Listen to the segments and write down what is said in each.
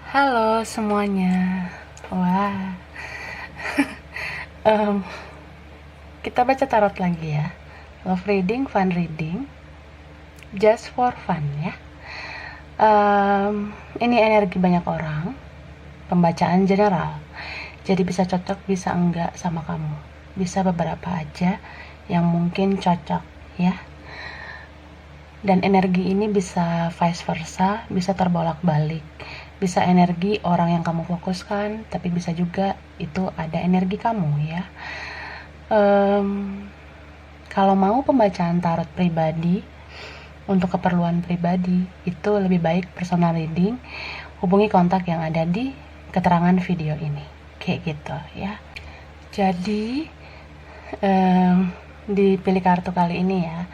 Halo semuanya. Wah, em, kita baca tarot lagi ya. Love reading, fun reading, just for fun ya. Ini energi banyak orang, pembacaan general. Jadi bisa cocok, bisa enggak sama kamu. Bisa beberapa aja yang mungkin cocok ya. Dan energi ini bisa vice versa, bisa terbolak-balik. Bisa energi orang yang kamu fokuskan, tapi bisa juga itu ada energi kamu ya. Kalau mau pembacaan tarot pribadi untuk keperluan pribadi, itu lebih baik personal reading, hubungi kontak yang ada di keterangan video ini, kayak gitu ya. Jadi dipilih kartu kali ini ya,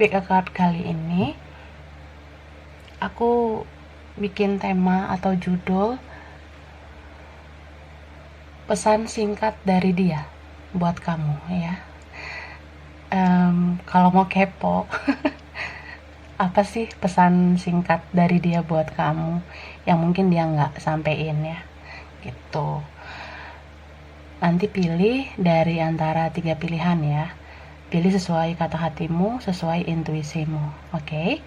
pick a card kali ini aku bikin tema atau judul pesan singkat dari dia buat kamu ya. Kalau mau kepo apa sih pesan singkat dari dia buat kamu yang mungkin dia nggak sampein ya gitu. Nanti pilih dari antara 3 pilihan ya, pilih sesuai kata hatimu, sesuai intuisimu, oke?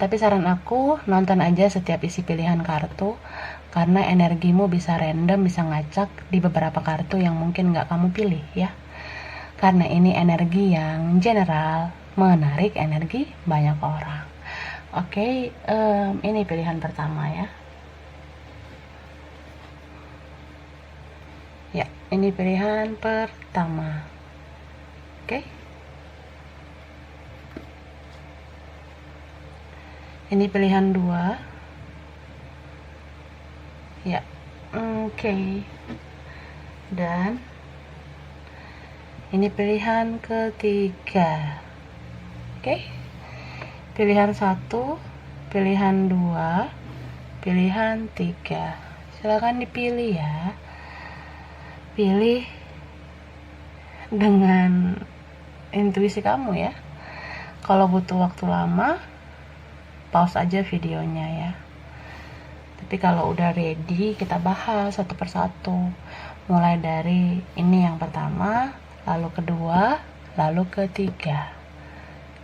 Tapi saran aku nonton aja setiap isi pilihan kartu, karena energimu bisa random, bisa ngacak di beberapa kartu yang mungkin nggak kamu pilih ya. Karena ini energi yang general, menarik energi banyak orang. Oke, ini pilihan pertama ya. Ya, ini pilihan pertama. Oke. Ini pilihan 2. Ya. Oke. Dan ini pilihan ketiga. Oke. Pilihan 1, pilihan 2, pilihan 3. Silakan dipilih ya. Pilih dengan intuisi kamu ya. Kalau butuh waktu lama, pause aja videonya ya. Tapi kalau udah ready, kita bahas satu persatu. Mulai dari ini yang pertama, lalu kedua, lalu ketiga.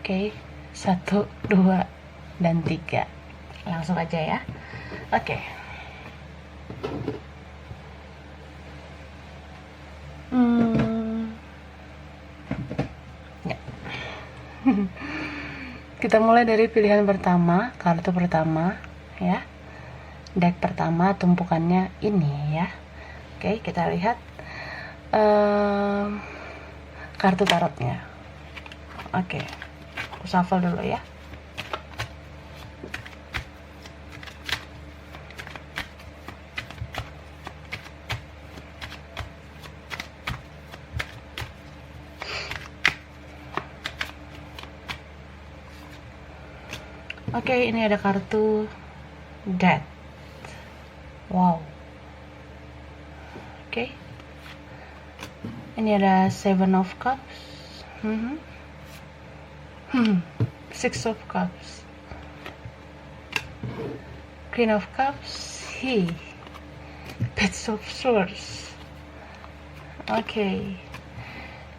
Oke, 1, 2, dan 3. Langsung aja ya. Oke. Ya. Kita mulai dari pilihan pertama, kartu pertama ya. Deck pertama tumpukannya ini ya. Oke, kita lihat kartu tarotnya. Oke, aku shuffle dulu ya. Oke, ini ada kartu Death. Wow. Oke. Ini ada Seven of Cups. Six of Cups. Queen of Cups. Page of Swords. Okay.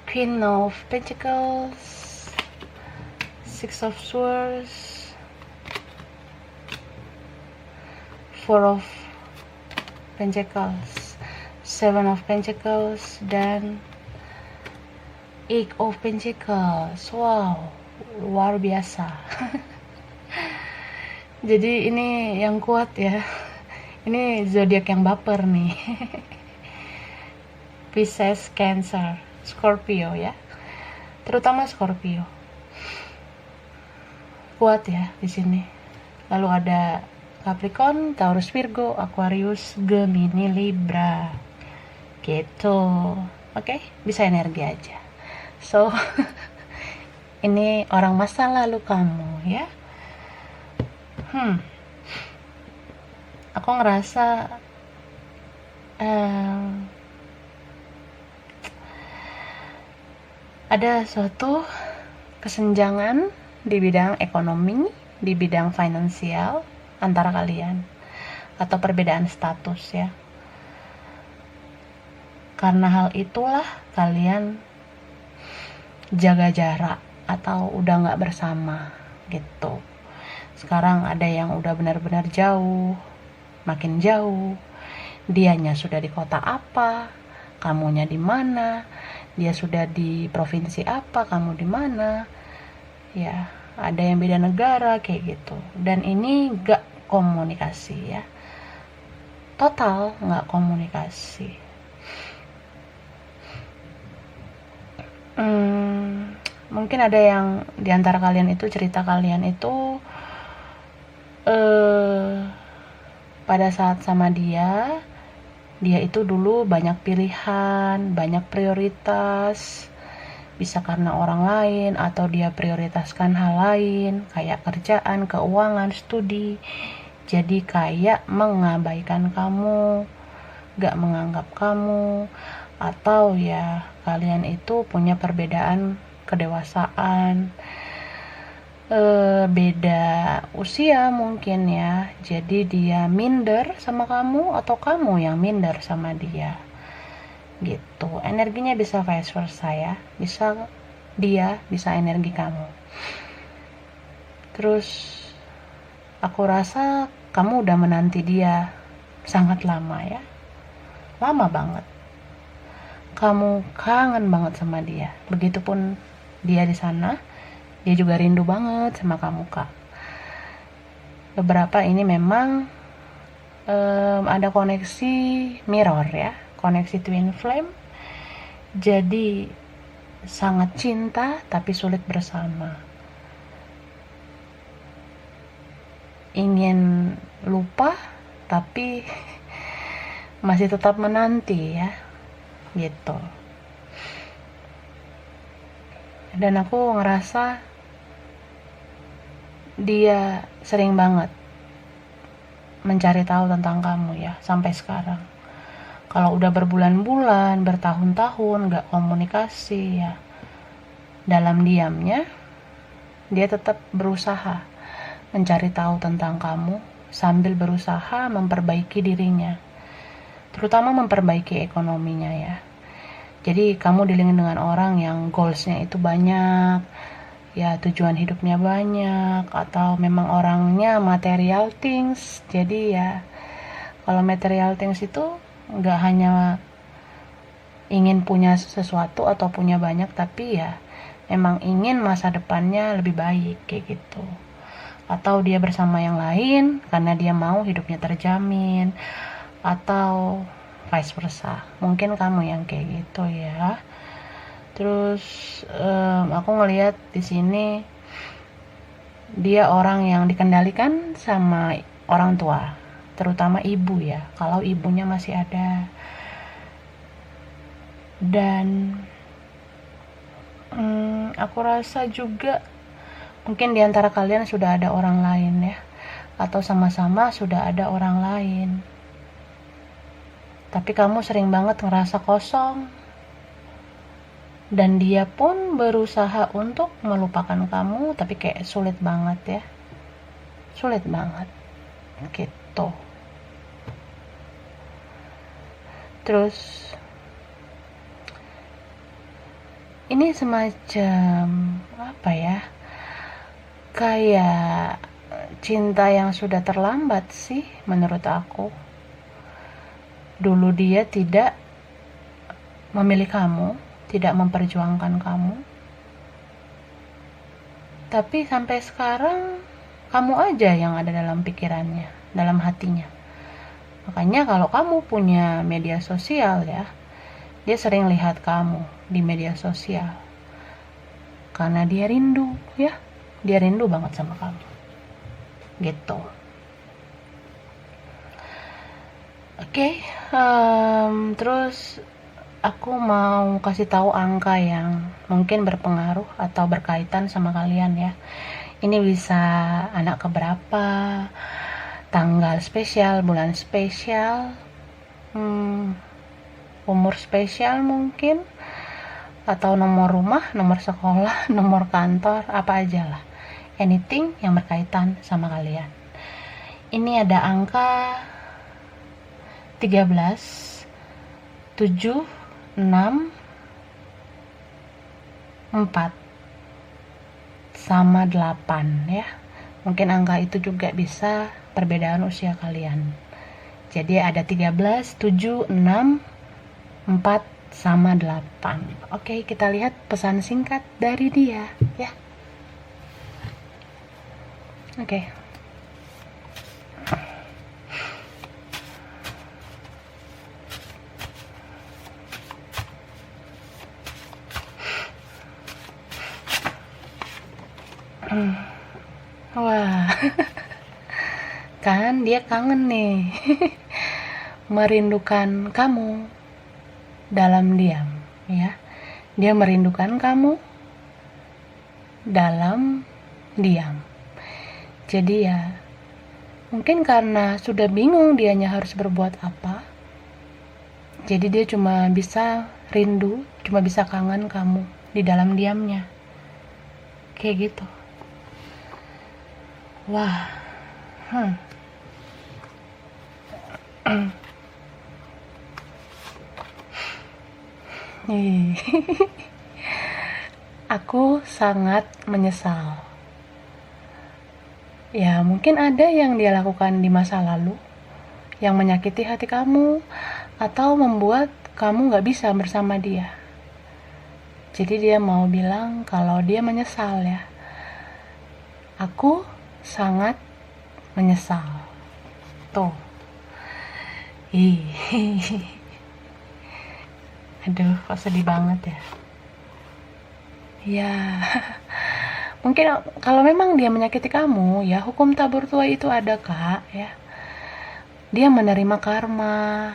Queen of Pentacles. Six of Swords. Four of Pentacles, Seven of Pentacles, dan Eight of Pentacles. Wow, luar biasa. Jadi ini yang kuat ya. Ini zodiak yang baper nih. Pisces, Cancer, Scorpio ya. Terutama Scorpio. Kuat ya di sini. Lalu ada Capricorn, Taurus, Virgo, Aquarius, Gemini, Libra. Gitu. Oke, bisa energi aja. So, ini orang masa lalu kamu ya. Aku ngerasa ada suatu kesenjangan di bidang ekonomi, di bidang finansial antara kalian. atau perbedaan status ya. Karena hal itulah kalian jaga jarak atau udah nggak bersama gitu. Sekarang ada yang udah benar-benar jauh, makin jauh. Dianya sudah di kota apa, kamunya di mana, dia sudah di provinsi apa, kamu di mana. Ya, ada yang beda negara kayak gitu. Dan ini nggak komunikasi ya. Total nggak komunikasi. Mungkin ada yang diantara kalian itu cerita kalian itu pada saat sama dia itu dulu banyak pilihan, banyak prioritas, bisa karena orang lain atau dia prioritaskan hal lain kayak kerjaan, keuangan, studi, jadi kayak mengabaikan kamu, gak menganggap kamu, atau ya kalian itu punya perbedaan kedewasaan, beda usia mungkin ya, jadi dia minder sama kamu atau kamu yang minder sama dia gitu. Energinya bisa vice versa ya, bisa dia, bisa energi kamu. Terus aku rasa kamu udah menanti dia sangat lama ya, lama banget. Kamu kangen banget sama dia, begitupun dia di sana, dia juga rindu banget sama kamu kak. Beberapa ini memang ada koneksi mirror ya, koneksi twin flame, jadi sangat cinta tapi sulit bersama, ingin lupa tapi masih tetap menanti ya gitu. Dan aku ngerasa dia sering banget mencari tahu tentang kamu ya sampai sekarang. Kalau udah berbulan-bulan, bertahun-tahun gak komunikasi ya, dalam diamnya dia tetap berusaha mencari tahu tentang kamu sambil berusaha memperbaiki dirinya, terutama memperbaiki ekonominya ya. Jadi kamu dilingin dengan orang yang goalsnya itu banyak ya, tujuan hidupnya banyak, atau memang orangnya material things. Jadi ya kalau material things itu nggak hanya ingin punya sesuatu atau punya banyak, tapi ya memang ingin masa depannya lebih baik kayak gitu. Atau dia bersama yang lain karena dia mau hidupnya terjamin, atau vice versa. Mungkin kamu yang kayak gitu ya. Terus aku ngelihat di sini dia orang yang dikendalikan sama orang tua, terutama ibu ya, kalau ibunya masih ada. Dan aku rasa juga mungkin diantara kalian sudah ada orang lain ya, atau sama-sama sudah ada orang lain, tapi kamu sering banget ngerasa kosong, dan dia pun berusaha untuk melupakan kamu, tapi kayak sulit banget ya, sulit banget gitu. Terus ini semacam apa ya, kayak cinta yang sudah terlambat sih menurut aku. Dulu dia tidak memilih kamu, tidak memperjuangkan kamu, tapi sampai sekarang kamu aja yang ada dalam pikirannya, dalam hatinya. Makanya kalau kamu punya media sosial ya, dia sering lihat kamu di media sosial karena dia rindu ya, dia rindu banget sama kamu gitu. Oke, terus aku mau kasih tahu angka yang mungkin berpengaruh atau berkaitan sama kalian ya. Ini bisa anak keberapa, tanggal spesial, bulan spesial, umur spesial mungkin, atau nomor rumah, nomor sekolah, nomor kantor, apa aja lah, anything yang berkaitan sama kalian. Ini ada angka 13, 7, 6, 4 sama 8 ya. Mungkin angka itu juga bisa perbedaan usia kalian. Jadi ada 13, 7, 6, 4 sama 8. Oke, kita lihat pesan singkat dari dia ya. Oke. Wah. Kan dia kangen nih. Merindukan kamu dalam diam ya. Dia merindukan kamu dalam diam. Jadi ya, mungkin karena sudah bingung dianya harus berbuat apa, jadi dia cuma bisa rindu, cuma bisa kangen kamu di dalam diamnya. Kayak gitu. Wah. Aku sangat menyesal. Ya, mungkin ada yang dia lakukan di masa lalu yang menyakiti hati kamu atau membuat kamu gak bisa bersama dia. Jadi dia mau bilang kalau dia menyesal ya. Aku sangat menyesal. Tuh. Aduh, kok sedih banget ya. Ya. Mungkin kalau memang dia menyakiti kamu, ya hukum tabur tuai itu ada, Kak, ya. Dia menerima karma.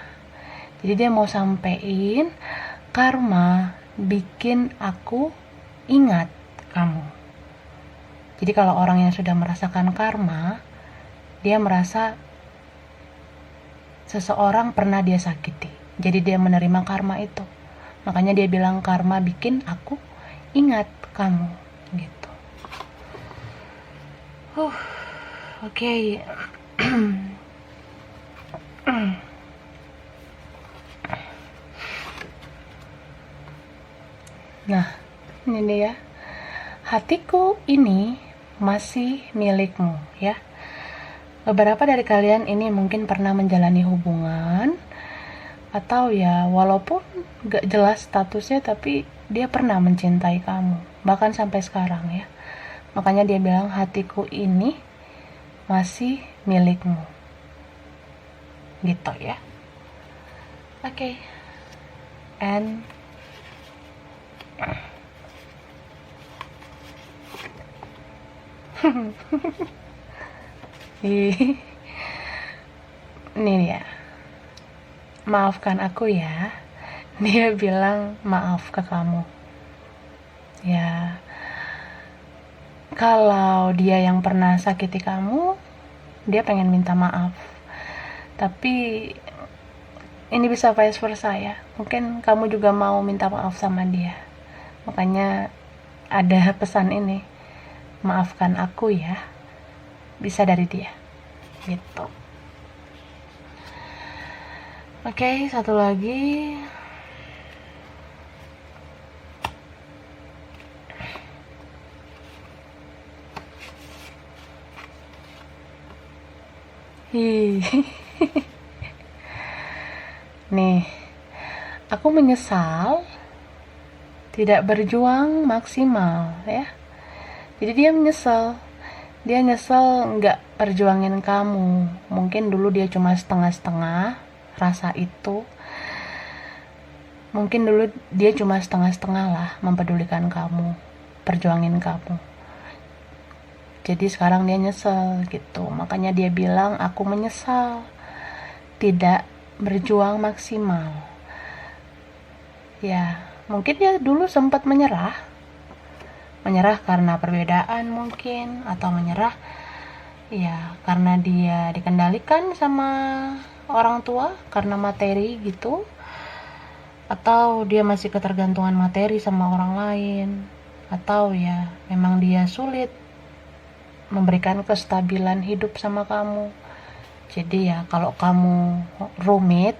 Jadi dia mau sampein karma bikin aku ingat kamu. Jadi kalau orang yang sudah merasakan karma, dia merasa seseorang pernah dia sakiti. Jadi dia menerima karma itu. Makanya dia bilang karma bikin aku ingat kamu gitu. Oke. Nah, ini dia. Hatiku ini masih milikmu ya. Beberapa dari kalian ini mungkin pernah menjalani hubungan, atau ya walaupun gak jelas statusnya tapi dia pernah mencintai kamu, bahkan sampai sekarang ya. Makanya dia bilang hatiku ini masih milikmu gitu ya. Oke. And ini dia, maafkan aku ya. Dia bilang maaf ke kamu ya. Kalau dia yang pernah sakiti kamu, dia pengen minta maaf. Tapi ini bisa vice versa ya. Mungkin kamu juga mau minta maaf sama dia. Makanya ada pesan ini, maafkan aku ya. Bisa dari dia gitu. Oke, satu lagi. Nih, aku menyesal tidak berjuang maksimal ya. Jadi dia menyesal. Dia nyesel nggak perjuangin kamu. Mungkin dulu dia cuma setengah-setengah rasa itu. Mungkin dulu dia cuma setengah-setengah lah mempedulikan kamu, perjuangin kamu. Jadi sekarang dia nyesel gitu. Makanya dia bilang aku menyesal tidak berjuang maksimal. Ya, mungkin dia dulu sempat menyerah karena perbedaan mungkin, atau menyerah ya karena dia dikendalikan sama orang tua karena materi gitu, atau dia masih ketergantungan materi sama orang lain, atau ya memang dia sulit memberikan kestabilan hidup sama kamu. Jadi ya kalau kamu rumit,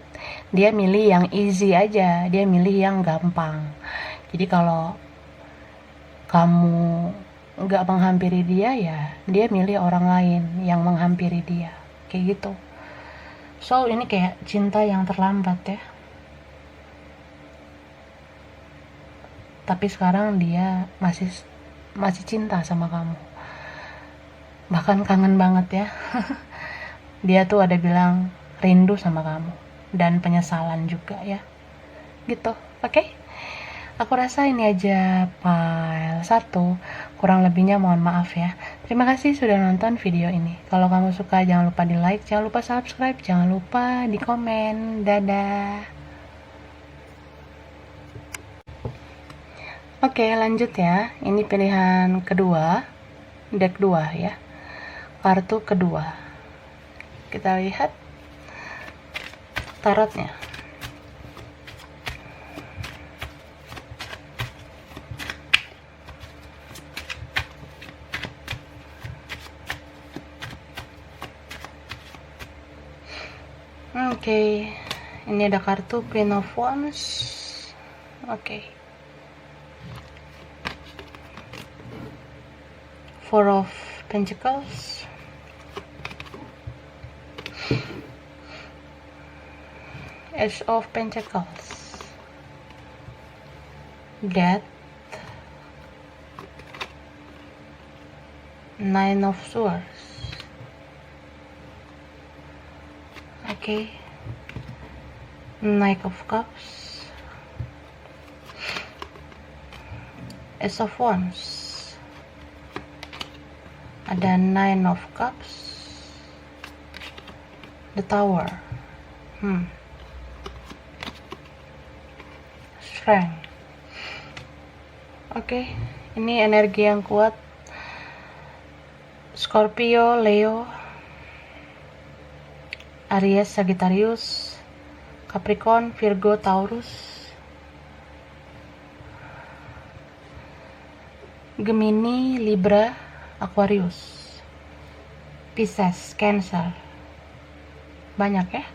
dia milih yang easy aja, dia milih yang gampang. Jadi kalau kamu nggak menghampiri dia, ya dia milih orang lain yang menghampiri dia, kayak gitu. So ini kayak cinta yang terlambat ya. Tapi sekarang dia masih cinta sama kamu, bahkan kangen banget ya. Dia tuh ada bilang rindu sama kamu dan penyesalan juga ya, gitu. Oke, aku rasa ini aja file 1, kurang lebihnya mohon maaf ya. Terima kasih sudah nonton video ini. Kalau kamu suka jangan lupa di like, jangan lupa subscribe, jangan lupa di komen. Dadah. Oke, lanjut ya. Ini pilihan kedua, deck 2 ya, kartu kedua. Kita lihat tarotnya. Oke, ini ada kartu Queen of Wands. Oke, Four of Pentacles, Ace of Pentacles, Death, Nine of Swords. Okay, Knight of Cups, Ace of Wands, ada Nine of Cups, the Tower, Strength. Oke, ini energi yang kuat. Scorpio, Leo, Aries, Sagittarius, Capricorn, Virgo, Taurus, Gemini, Libra, Aquarius, Pisces, Cancer. Banyak ya.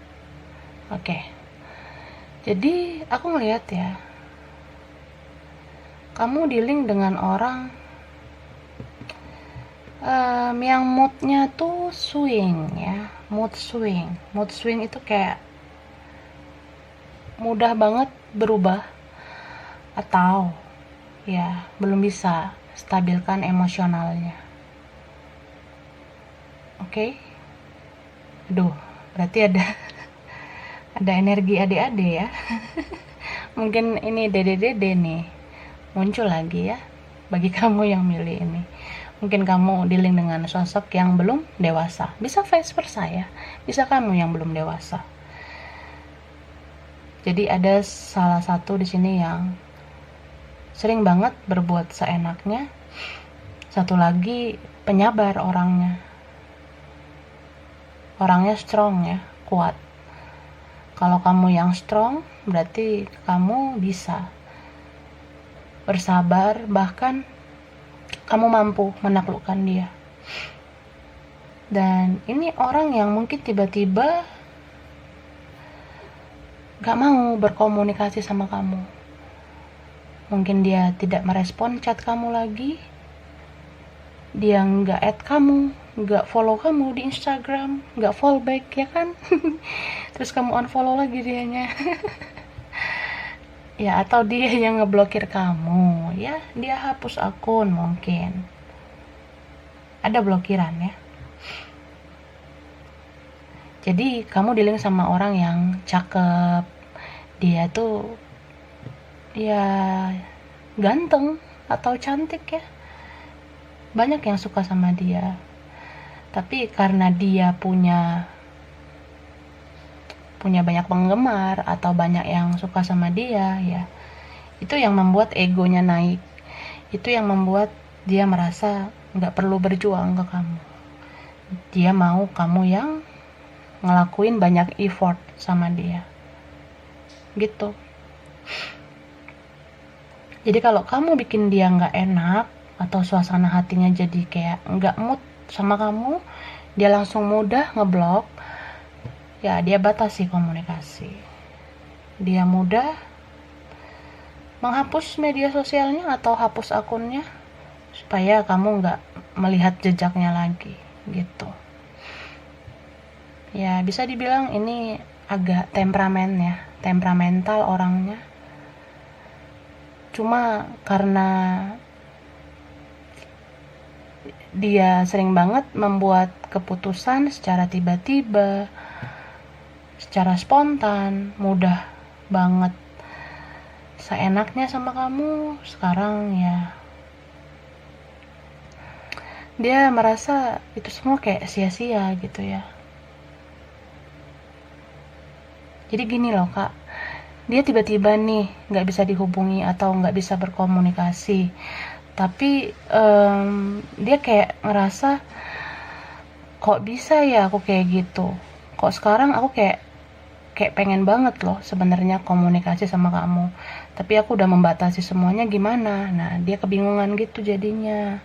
Oke, jadi aku ngeliat ya, kamu dealing dengan orang yang moodnya tuh swing ya, mood swing itu kayak mudah banget berubah, atau ya belum bisa stabilkan emosionalnya. Oke. Aduh, berarti ada energi adik-adik ya. Mungkin ini dede-dede nih muncul lagi ya bagi kamu yang milih ini. Mungkin kamu dealing dengan sosok yang belum dewasa, bisa vice versa ya, bisa kamu yang belum dewasa. Jadi ada salah satu di sini yang sering banget berbuat seenaknya, satu lagi penyabar orangnya strong ya, kuat. Kalau kamu yang strong, berarti kamu bisa bersabar, bahkan kamu mampu menaklukkan dia. Dan ini orang yang mungkin tiba-tiba gak mau berkomunikasi sama kamu. Mungkin dia tidak merespon chat kamu lagi, dia gak add kamu, gak follow kamu di Instagram, gak follow back ya kan. Terus kamu unfollow lagi dianya. Ya, atau dia yang ngeblokir kamu ya, dia hapus akun, mungkin ada blokiran ya. Jadi kamu dealing sama orang yang cakep, dia tuh ya ganteng atau cantik ya, banyak yang suka sama dia. Tapi karena dia punya banyak penggemar atau banyak yang suka sama dia ya, itu yang membuat egonya naik, itu yang membuat dia merasa nggak perlu berjuang ke kamu. Dia mau kamu yang ngelakuin banyak effort sama dia gitu. Jadi kalau kamu bikin dia nggak enak atau suasana hatinya jadi kayak nggak mood sama kamu, dia langsung mudah ngeblok Ya, dia batasi komunikasi. Dia mudah menghapus media sosialnya atau hapus akunnya supaya kamu nggak melihat jejaknya lagi gitu. Ya, bisa dibilang ini agak temperamental orangnya. Cuma karena dia sering banget membuat keputusan secara tiba-tiba, secara spontan, mudah banget seenaknya sama kamu. Sekarang ya dia merasa itu semua kayak sia-sia gitu ya. Jadi gini loh kak, dia tiba-tiba nih nggak bisa dihubungi atau nggak bisa berkomunikasi, tapi dia kayak ngerasa kok bisa ya aku kayak gitu, kok sekarang aku kayak pengen banget loh sebenarnya komunikasi sama kamu, tapi aku udah membatasi semuanya gimana. Nah, dia kebingungan gitu jadinya.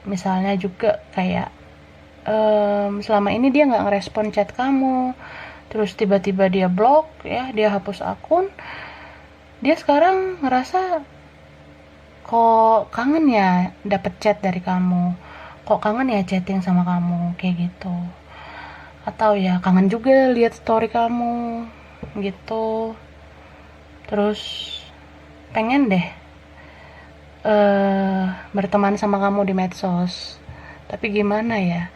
Misalnya juga kayak selama ini dia nggak ngerespon chat kamu, terus tiba-tiba dia blok ya, dia hapus akun. Dia sekarang ngerasa kok kangen ya dapet chat dari kamu, kok kangen ya chatting sama kamu kayak gitu, atau ya kangen juga lihat story kamu gitu. Terus pengen deh berteman sama kamu di medsos, tapi gimana ya,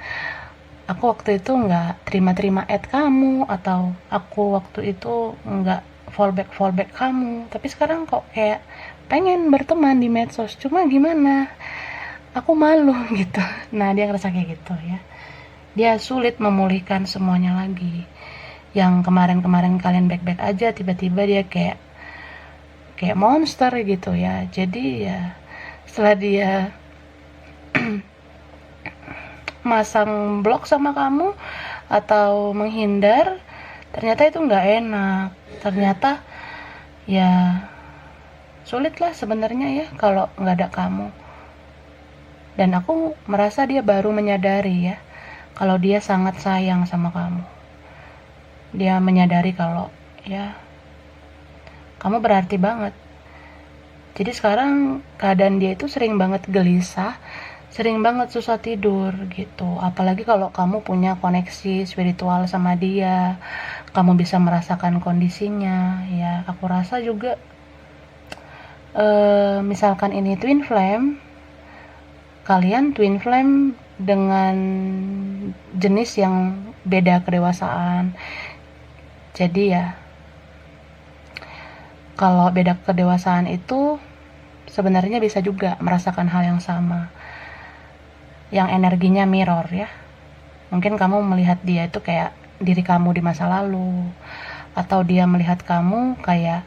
aku waktu itu nggak terima kamu, atau aku waktu itu nggak fallback kamu, tapi sekarang kok kayak pengen berteman di medsos, cuma gimana, aku malu gitu. Nah, dia ngerasa kayak gitu ya, dia sulit memulihkan semuanya lagi. Yang kemarin-kemarin kalian baik-baik aja, tiba-tiba dia kayak monster gitu ya. Jadi ya setelah dia masang blok sama kamu atau menghindar, ternyata itu nggak enak. Ternyata ya sulit lah sebenarnya ya kalau nggak ada kamu. Dan aku merasa dia baru menyadari ya kalau dia sangat sayang sama kamu. Dia menyadari kalau ya kamu berarti banget. Jadi sekarang keadaan dia itu sering banget gelisah, sering banget susah tidur gitu. Apalagi kalau kamu punya koneksi spiritual sama dia, kamu bisa merasakan kondisinya. Ya, aku rasa juga misalkan ini twin flame, kalian twin flame dengan jenis yang beda kedewasaan. Jadi ya, kalau beda kedewasaan itu sebenarnya bisa juga merasakan hal yang sama, yang energinya mirror ya. Mungkin kamu melihat dia itu kayak diri kamu di masa lalu, atau dia melihat kamu kayak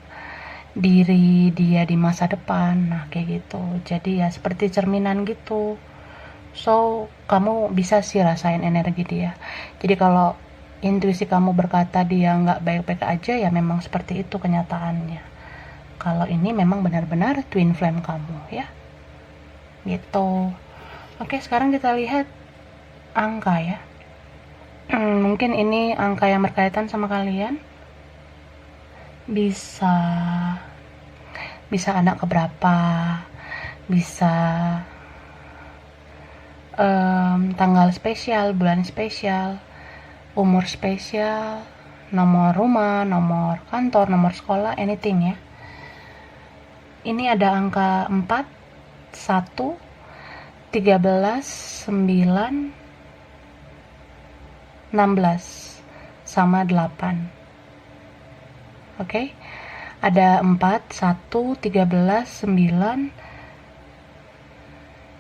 diri dia di masa depan. Nah, kayak gitu. Jadi ya seperti cerminan gitu. So, kamu bisa sih rasain energi dia. Jadi kalau intuisi kamu berkata dia nggak baik-baik aja, ya memang seperti itu kenyataannya. Kalau ini memang benar-benar twin flame kamu ya. Gitu. Oke, sekarang kita lihat angka ya. Mungkin ini angka yang berkaitan sama kalian. Bisa anak keberapa, bisa tanggal spesial, bulan spesial, umur spesial, nomor rumah, nomor kantor, nomor sekolah, anything ya. Ini ada angka 4, 1, 13, 9, 16, sama 8. Oke? Ada 4, 1, 13, 9,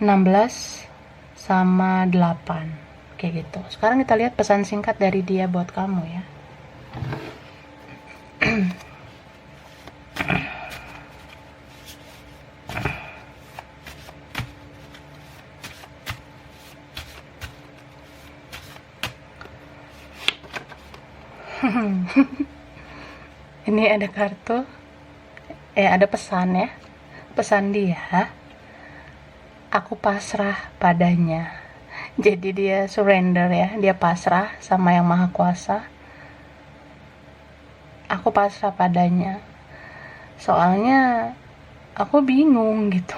16, sama 8. Kayak gitu. Sekarang kita lihat pesan singkat dari dia buat kamu ya. Ini ada kartu, ada pesan ya. Pesan dia, aku pasrah padanya. Jadi dia surrender ya, dia pasrah sama yang maha kuasa. Aku pasrah padanya, soalnya aku bingung gitu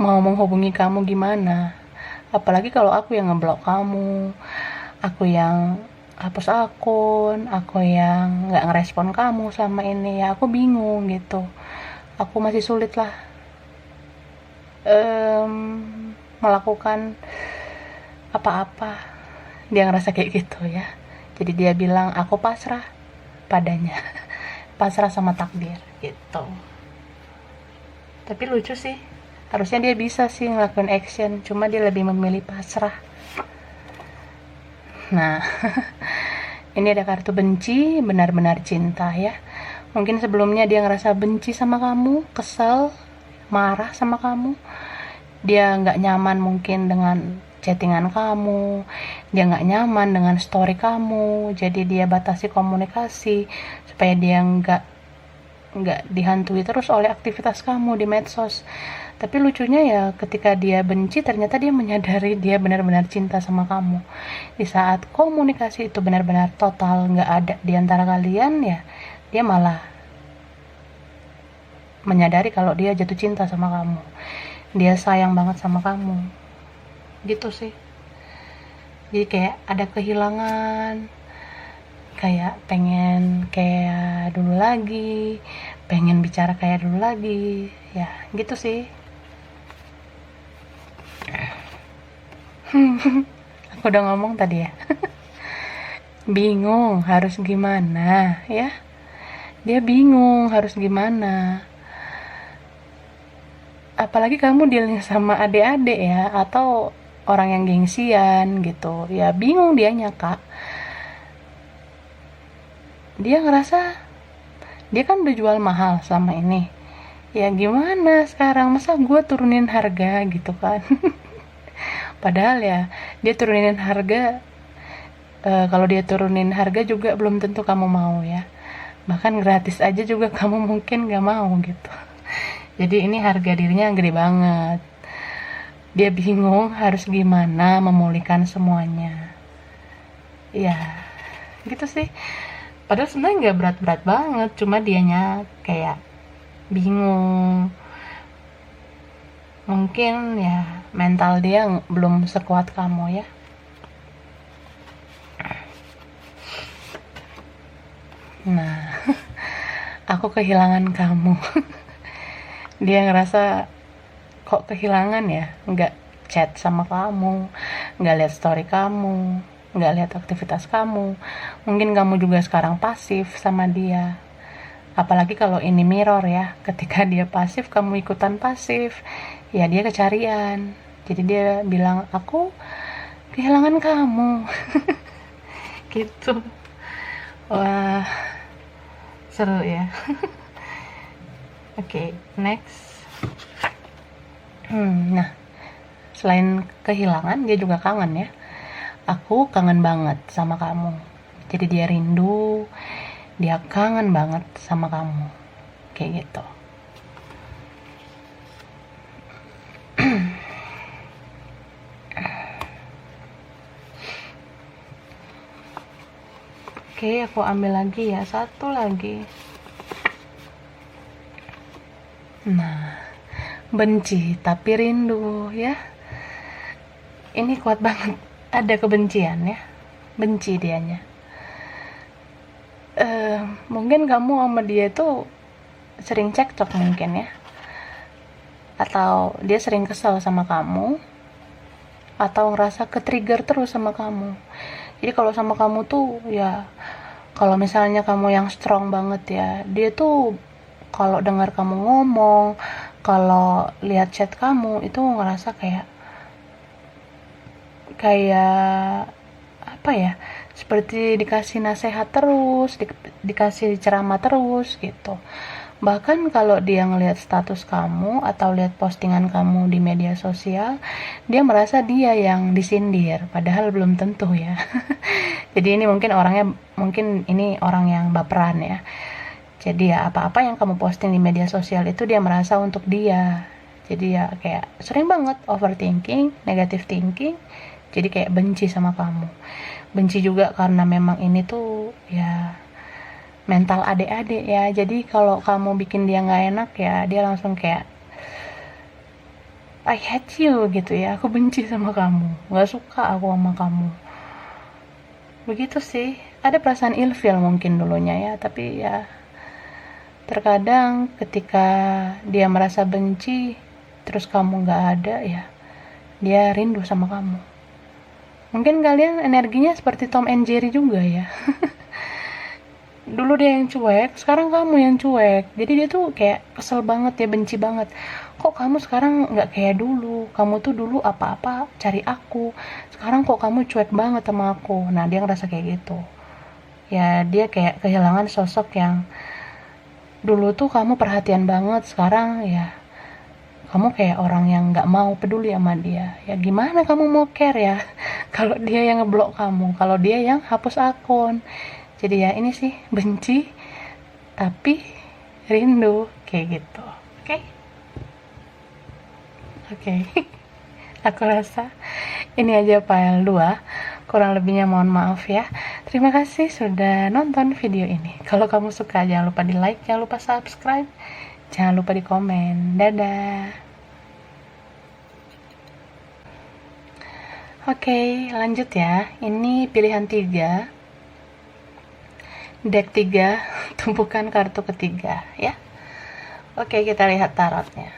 mau menghubungi kamu gimana, apalagi kalau aku yang ngeblok kamu, aku yang hapus akun, aku yang nggak ngerespon kamu selama ini, ya aku bingung gitu. Aku masih sulit lah melakukan apa-apa. Dia ngerasa kayak gitu ya, jadi dia bilang aku pasrah padanya. Pasrah sama takdir gitu. Tapi lucu sih, harusnya dia bisa sih ngelakuin action, cuma dia lebih memilih pasrah. Nah, ini ada kartu benci, benar-benar cinta ya. Mungkin sebelumnya dia ngerasa benci sama kamu, kesel, marah sama kamu. Dia nggak nyaman mungkin dengan chattingan kamu, dia nggak nyaman dengan story kamu, jadi dia batasi komunikasi supaya dia nggak dihantui terus oleh aktivitas kamu di medsos. Tapi lucunya ya, ketika dia benci, ternyata dia menyadari dia benar-benar cinta sama kamu. Di saat komunikasi itu benar-benar total nggak ada di antara kalian ya, dia malah menyadari kalau dia jatuh cinta sama kamu, dia sayang banget sama kamu gitu sih. Jadi kayak ada kehilangan, kayak pengen kayak dulu lagi, pengen bicara kayak dulu lagi ya, gitu sih. Aku udah ngomong tadi ya. Bingung harus gimana ya, dia bingung harus gimana. Apalagi kamu dealing sama adik-adik ya, atau orang yang gengsian gitu ya, bingung dianya kak. Dia ngerasa dia kan udah jual mahal selama ini, ya gimana sekarang, masa gue turunin harga gitu kan. Padahal ya dia turunin harga, kalau dia turunin harga juga belum tentu kamu mau ya, bahkan gratis aja juga kamu mungkin gak mau gitu. Jadi ini harga dirinya gede banget, dia bingung harus gimana memulihkan semuanya ya, gitu sih. Padahal sebenarnya nggak berat-berat banget, cuma dianya kayak bingung. Mungkin ya mental dia belum sekuat kamu ya. Nah, aku kehilangan kamu. Dia ngerasa kok kehilangan ya, nggak chat sama kamu, nggak lihat story kamu, nggak lihat aktivitas kamu. Mungkin kamu juga sekarang pasif sama dia. Apalagi kalau ini mirror ya, ketika dia pasif kamu ikutan pasif, ya dia kecarian. Jadi dia bilang aku kehilangan kamu. Gitu. Wah, seru ya. Oke, next. Nah, selain kehilangan, dia juga kangen ya. Aku kangen banget sama kamu. Jadi dia rindu, dia kangen banget sama kamu. Kayak gitu. Oke, aku ambil lagi ya, satu lagi. Nah, benci tapi rindu ya. Ini kuat banget. Ada kebencian ya. Benci dianya. Mungkin kamu sama dia tuh sering cekcok mungkin ya. Atau dia sering kesel sama kamu. Atau ngerasa ke-trigger terus sama kamu. Jadi kalau sama kamu tuh ya, kalau misalnya kamu yang strong banget ya, dia tuh kalau dengar kamu ngomong, kalau lihat chat kamu itu ngerasa kayak apa ya, seperti dikasih nasihat terus, dikasih ceramah terus gitu. Bahkan kalau dia ngelihat status kamu atau lihat postingan kamu di media sosial, dia merasa dia yang disindir, padahal belum tentu ya. Jadi ini mungkin ini orang yang baperan ya. Jadi ya apa-apa yang kamu posting di media sosial itu dia merasa untuk dia. Jadi ya kayak sering banget overthinking, negative thinking, jadi kayak benci sama kamu. Benci juga karena memang ini tuh ya mental adik-adik ya, jadi kalau kamu bikin dia nggak enak ya dia langsung kayak I hate you gitu ya, aku benci sama kamu, nggak suka aku sama kamu, begitu sih. Ada perasaan ilfil mungkin dulunya ya, tapi ya terkadang ketika dia merasa benci terus kamu nggak ada ya, dia rindu sama kamu. Mungkin kalian energinya seperti Tom and Jerry juga ya. Dulu dia yang cuek, sekarang kamu yang cuek, jadi dia tuh kayak kesel banget ya, benci banget. Kok kamu sekarang nggak kayak dulu, kamu tuh dulu apa-apa cari aku, sekarang kok kamu cuek banget sama aku. Nah dia ngerasa kayak gitu ya, dia kayak kehilangan sosok yang dulu tuh kamu perhatian banget, sekarang ya kamu kayak orang yang nggak mau peduli sama dia. Ya gimana kamu mau care ya kalau dia yang ngeblok kamu, kalau dia yang hapus akun. Jadi ya ini sih benci tapi rindu kayak gitu. Oke? Oke. Aku rasa ini aja file 2. Kurang lebihnya mohon maaf ya. Terima kasih sudah nonton video ini. Kalau kamu suka jangan lupa di like, jangan lupa subscribe, jangan lupa di komen. Dadah. Oke, lanjut ya. Ini pilihan 3. Deck 3, tumpukan kartu ketiga ya. Oke, kita lihat tarotnya.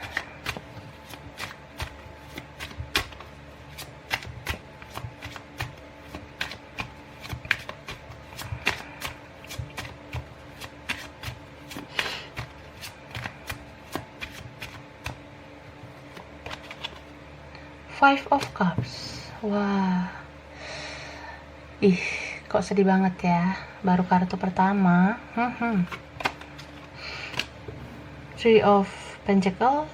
Five of Cups. Wah. Ih, kok sedih banget ya, baru kartu pertama. Three of Pentacles,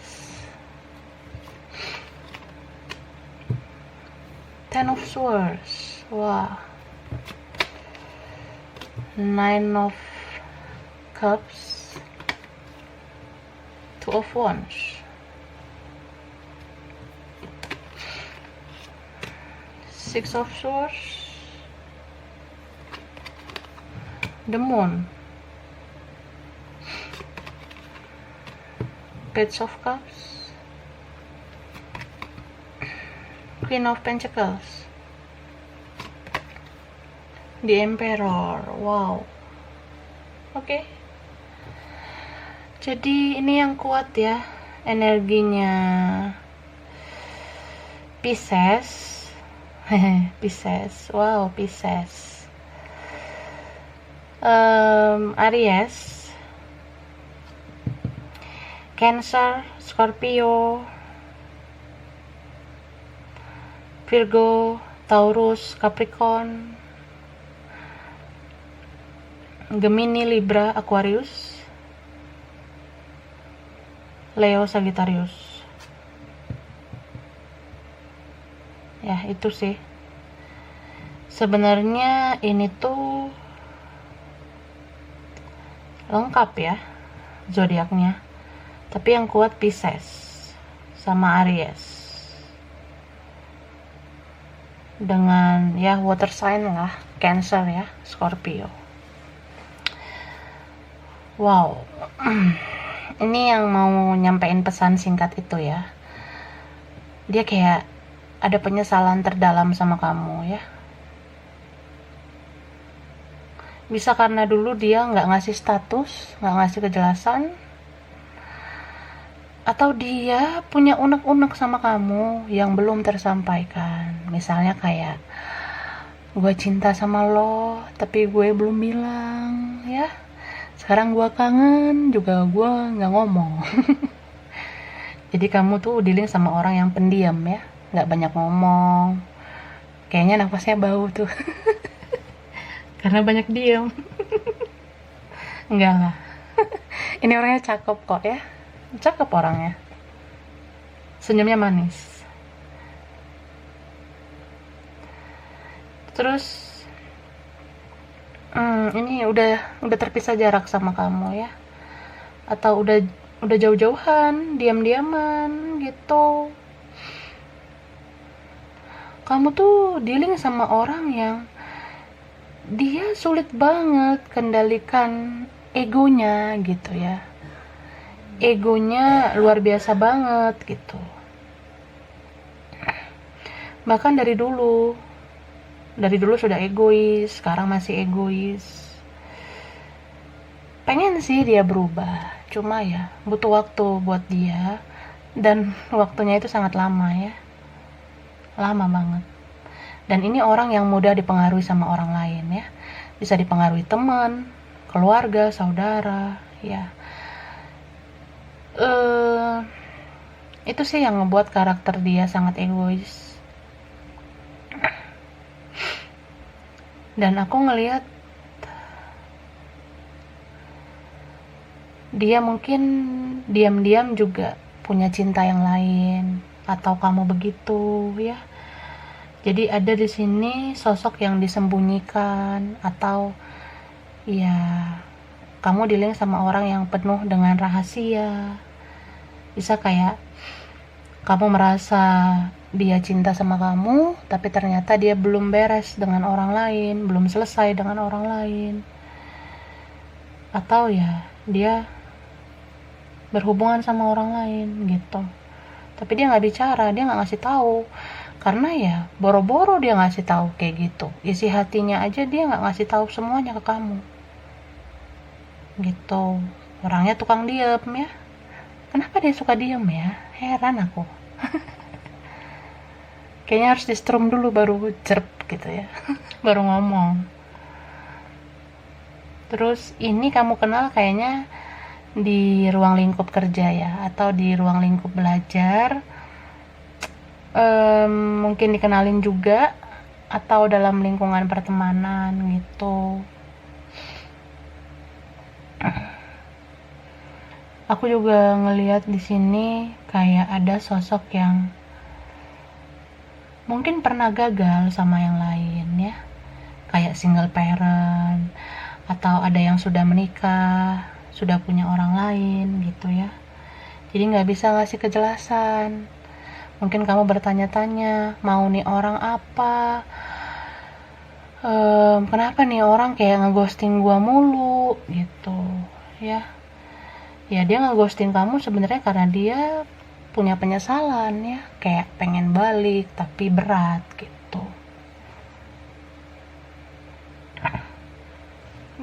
Ten of Swords, wah, Nine of Cups, Two of Wands, Six of Swords, the Moon, Page of Cups, Queen of Pentacles, the Emperor. Wow. Oke. Jadi ini yang kuat ya energinya Pisces. Pisces. Wow, Pisces. Aries, Cancer, Scorpio, Virgo, Taurus, Capricorn, Gemini, Libra, Aquarius, Leo, Sagittarius. Ya, itu sih. Sebenarnya ini tuh lengkap ya zodiaknya, tapi yang kuat Pisces sama Aries dengan ya water sign lah, Cancer ya, Scorpio. Wow. Ini yang mau nyampein pesan singkat itu ya, dia kayak ada penyesalan terdalam sama kamu ya. Bisa karena dulu dia nggak ngasih status, nggak ngasih kejelasan, atau dia punya unek-unek sama kamu yang belum tersampaikan. Misalnya kayak, gue cinta sama lo, tapi gue belum bilang ya. Sekarang gue kangen, juga gue nggak ngomong. Jadi kamu tuh dealing sama orang yang pendiam ya, nggak banyak ngomong. Kayaknya nafasnya bau tuh. Karena banyak diem. Enggak lah. Ini orangnya cakep kok ya. Cakep orangnya. Senyumnya manis. Terus ini udah terpisah jarak sama kamu ya. Atau udah jauh-jauhan, diam-diaman gitu. kamu tuh dealing sama orang yang dia sulit banget kendalikan egonya gitu ya. Egonya luar biasa banget gitu. Bahkan dari dulu sudah egois, sekarang masih egois. Pengen sih dia berubah, cuma ya butuh waktu buat dia, dan waktunya itu sangat lama ya, lama banget. Dan ini orang yang mudah dipengaruhi sama orang lain ya, bisa dipengaruhi teman, keluarga, saudara ya. Itu sih yang ngebuat karakter dia sangat egois. Dan aku ngelihat dia mungkin diam-diam juga punya cinta yang lain, atau kamu begitu ya. Jadi ada di sini sosok yang disembunyikan, atau ya kamu dealing sama orang yang penuh dengan rahasia. Bisa kayak kamu merasa dia cinta sama kamu, tapi ternyata dia belum beres dengan orang lain, belum selesai dengan orang lain. Atau ya dia berhubungan sama orang lain gitu. Tapi dia nggak bicara, dia nggak ngasih tahu. Karena ya boro-boro dia ngasih tahu kayak gitu. Isi hatinya aja dia nggak ngasih tahu semuanya ke kamu. Gitu. Orangnya tukang diem ya. Kenapa dia suka diem ya? Heran aku. Kayaknya harus di strum dulu baru cerp gitu ya. Baru ngomong. Terus ini kamu kenal kayaknya di ruang lingkup kerja ya, atau di ruang lingkup belajar. Mungkin dikenalin juga, atau dalam lingkungan pertemanan gitu. Aku juga ngelihat di sini kayak ada sosok yang mungkin pernah gagal sama yang lain ya, kayak single parent, atau ada yang sudah menikah, sudah punya orang lain gitu ya. Jadi nggak bisa ngasih kejelasan. Mungkin kamu bertanya-tanya, mau nih orang apa? Kenapa nih orang kayak ngeghosting gua mulu gitu ya. Ya dia ngeghosting kamu sebenarnya karena dia punya penyesalan ya, kayak pengen balik tapi berat gitu.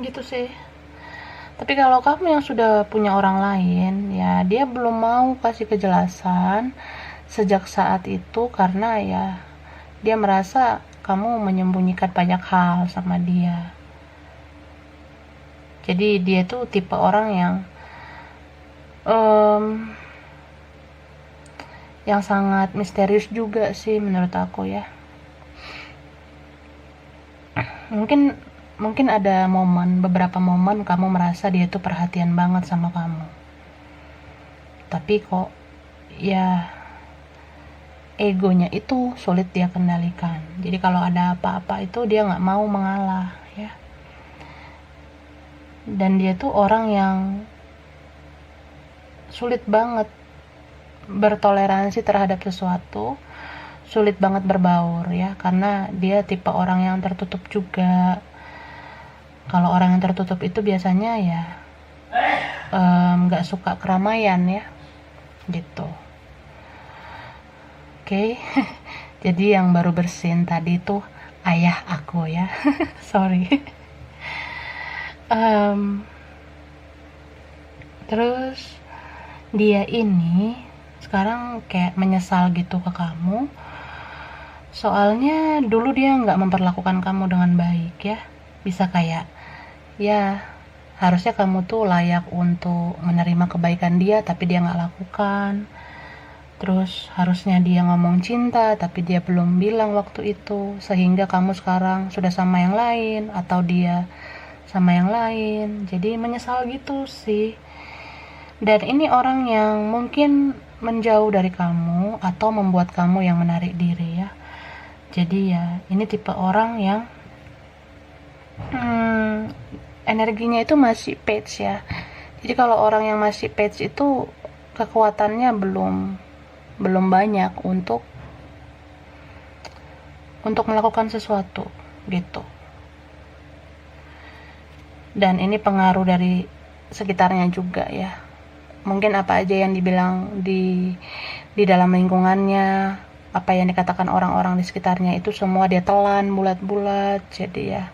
Gitu sih. Tapi kalau kamu yang sudah punya orang lain, ya dia belum mau kasih kejelasan sejak saat itu karena ya dia merasa kamu menyembunyikan banyak hal sama dia. Jadi dia tuh tipe orang yang sangat misterius juga sih menurut aku ya. Mungkin ada beberapa momen kamu merasa dia tuh perhatian banget sama kamu. Tapi kok ya egonya itu sulit dia kendalikan. Jadi kalau ada apa-apa itu dia nggak mau mengalah ya. Dan dia tuh orang yang sulit banget bertoleransi terhadap sesuatu, sulit banget berbaur ya, karena dia tipe orang yang tertutup juga. Kalau orang yang tertutup itu biasanya ya nggak suka keramaian ya gitu. Oke. Jadi yang baru bersin tadi tuh ayah aku ya. Sorry. Terus dia ini sekarang kayak menyesal gitu ke kamu, soalnya dulu dia nggak memperlakukan kamu dengan baik ya. Bisa kayak ya harusnya kamu tuh layak untuk menerima kebaikan dia, tapi dia nggak lakukan. Terus harusnya dia ngomong cinta, tapi dia belum bilang waktu itu, sehingga kamu sekarang sudah sama yang lain, atau dia sama yang lain. Jadi menyesal gitu sih. Dan ini orang yang mungkin menjauh dari kamu, atau membuat kamu yang menarik diri ya. Jadi ya ini tipe orang yang energinya itu masih page ya. Jadi kalau orang yang masih page itu kekuatannya belum banyak untuk untuk melakukan sesuatu gitu. Dan ini pengaruh dari sekitarnya juga ya. Mungkin apa aja yang dibilang di dalam lingkungannya, apa yang dikatakan orang-orang di sekitarnya itu semua dia telan bulat-bulat. Jadi ya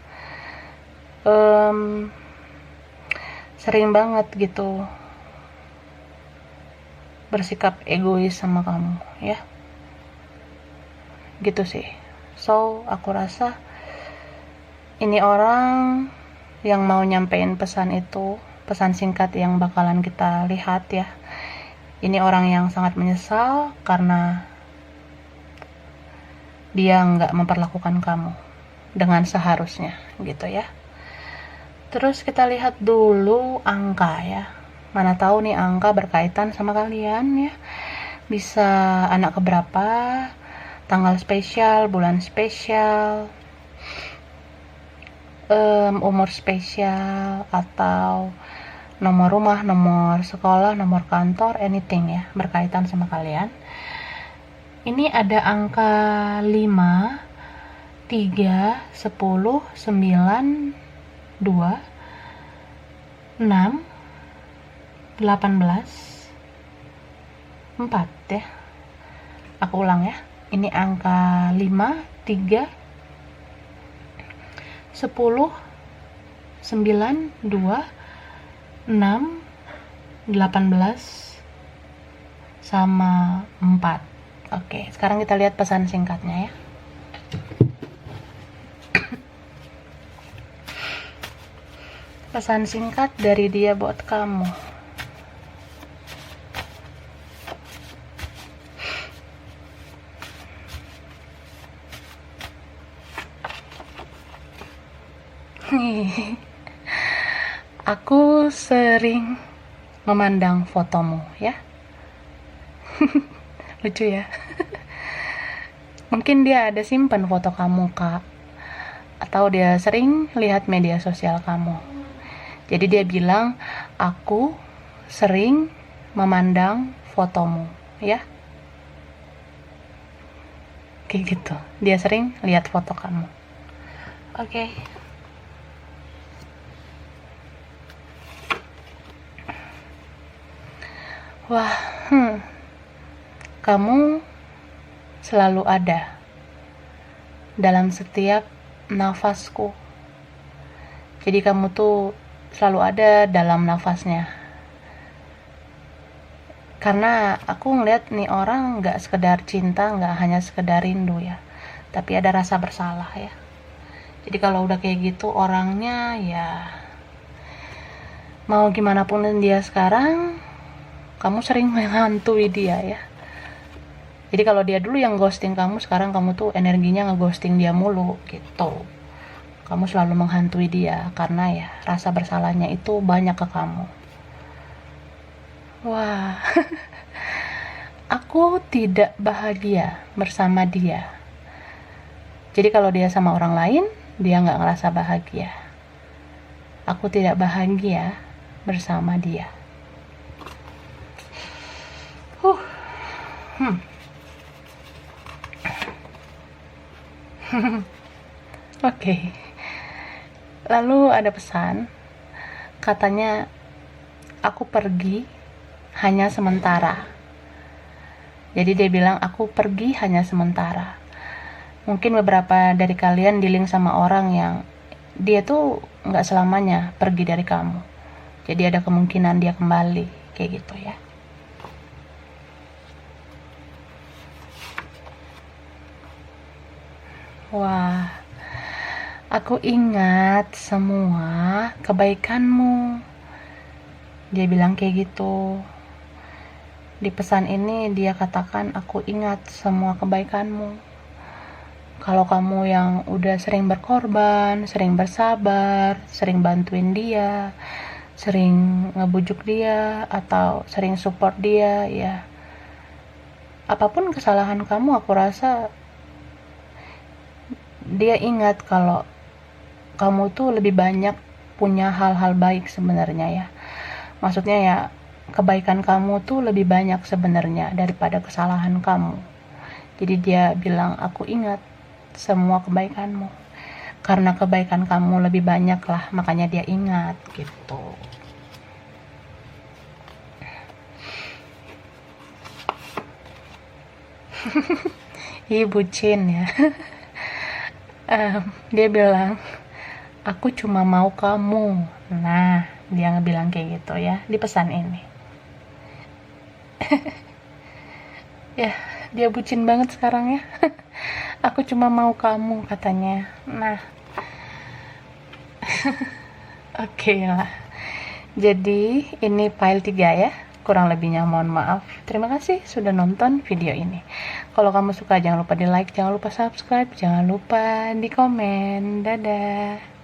sering banget gitu bersikap egois sama kamu ya, gitu sih. So aku rasa ini orang yang mau nyampein pesan itu, pesan singkat yang bakalan kita lihat ya, ini orang yang sangat menyesal karena dia nggak memperlakukan kamu dengan seharusnya gitu ya. Terus kita lihat dulu angka ya. Mana tahu nih angka berkaitan sama kalian ya. Bisa anak keberapa, tanggal spesial, bulan spesial, umur spesial, atau nomor rumah, nomor sekolah, nomor kantor, anything ya, berkaitan sama kalian. Ini ada angka 5, 3, 10, 9, 2, 6, 18, 4 ya. Aku ulang ya. Ini angka 5, 3, 10, 9, 2, 6, 18, sama 4. Oke, sekarang kita lihat pesan singkatnya ya. Pesan singkat dari dia buat kamu. Aku sering memandang fotomu ya. Lucu ya. Mungkin dia ada simpan foto kamu, Kak. Atau dia sering lihat media sosial kamu. Jadi dia bilang, aku sering memandang fotomu, ya. Kayak gitu. Dia sering lihat foto kamu. Oke. Wah, kamu selalu ada dalam setiap nafasku. Jadi kamu tuh selalu ada dalam nafasnya. Karena aku ngeliat nih orang gak sekedar cinta, gak hanya sekedar rindu ya, tapi ada rasa bersalah ya. Jadi kalau udah kayak gitu orangnya ya, mau gimana pun dia sekarang, kamu sering menghantui dia ya. Jadi kalau dia dulu yang ghosting kamu, sekarang kamu tuh energinya ngeghosting dia mulu gitu. Kamu selalu menghantui dia karena ya rasa bersalahnya itu banyak ke kamu. Wah, aku tidak bahagia bersama dia. Jadi kalau dia sama orang lain, dia nggak ngerasa bahagia. Aku tidak bahagia bersama dia. Oke. Lalu ada pesan, katanya aku pergi hanya sementara. Jadi dia bilang aku pergi hanya sementara. Mungkin beberapa dari kalian dealing sama orang yang dia tuh nggak selamanya pergi dari kamu. Jadi ada kemungkinan dia kembali kayak gitu ya. Wah, aku ingat semua kebaikanmu. Dia bilang kayak gitu. Di pesan ini dia katakan, aku ingat semua kebaikanmu. Kalau kamu yang udah sering berkorban, sering bersabar, sering bantuin dia, sering ngebujuk dia, atau sering support dia, ya. Apapun kesalahan kamu, aku rasa dia ingat kalau kamu tuh lebih banyak punya hal-hal baik sebenarnya ya. Maksudnya ya, kebaikan kamu tuh lebih banyak sebenarnya daripada kesalahan kamu. Jadi dia bilang, aku ingat semua kebaikanmu. Karena kebaikan kamu lebih banyak lah, makanya dia ingat gitu. Ih, bucin ya. Dia bilang, aku cuma mau kamu. Nah, dia ngebilang kayak gitu ya di pesan ini. Ya, dia bucin banget sekarang ya. Aku cuma mau kamu katanya. Nah, oke lah. Jadi ini file 3 ya. Kurang lebihnya mohon maaf. Terima kasih sudah nonton video ini. Kalau kamu suka jangan lupa di like, jangan lupa subscribe, jangan lupa di komen. Dadah.